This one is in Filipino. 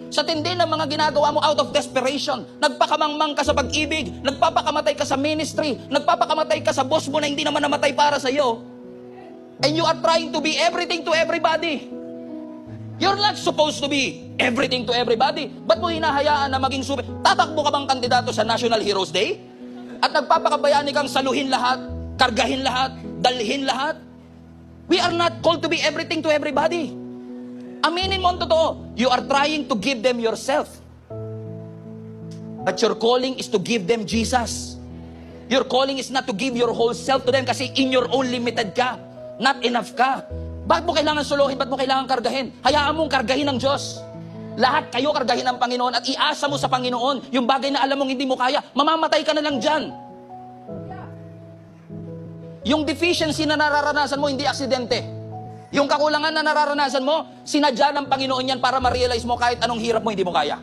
Sa tindi ng mga ginagawa mo out of desperation, nagpakamangmang ka sa pag-ibig, nagpapakamatay ka sa ministry, nagpapakamatay ka sa boss mo na hindi naman namatay para sa iyo. And you are trying to be everything to everybody. You're not supposed to be everything to everybody. Ba't mo hinahayaan na maging super? Tatakbo ka bang kandidato sa National Heroes Day? At nagpapakabayani kang saluhin lahat, kargahin lahat, dalhin lahat? We are not called to be everything to everybody. Aminin mo ang totoo. You are trying to give them yourself. But your calling is to give them Jesus. Your calling is not to give your whole self to them kasi in your own limited ka. Not enough ka. Bakit mo kailangan suluhin? Bakit mo kailangan kargahin? Hayaan mong kargahin ng Diyos. Lahat kayo kargahin ng Panginoon at iasa mo sa Panginoon yung bagay na alam mong hindi mo kaya. Mamamatay ka na lang dyan. Yung deficiency na nararanasan mo, hindi aksidente. Yung kakulangan na nararanasan mo, sinadya ng Panginoon yan para ma-realize mo kahit anong hirap mo, hindi mo kaya.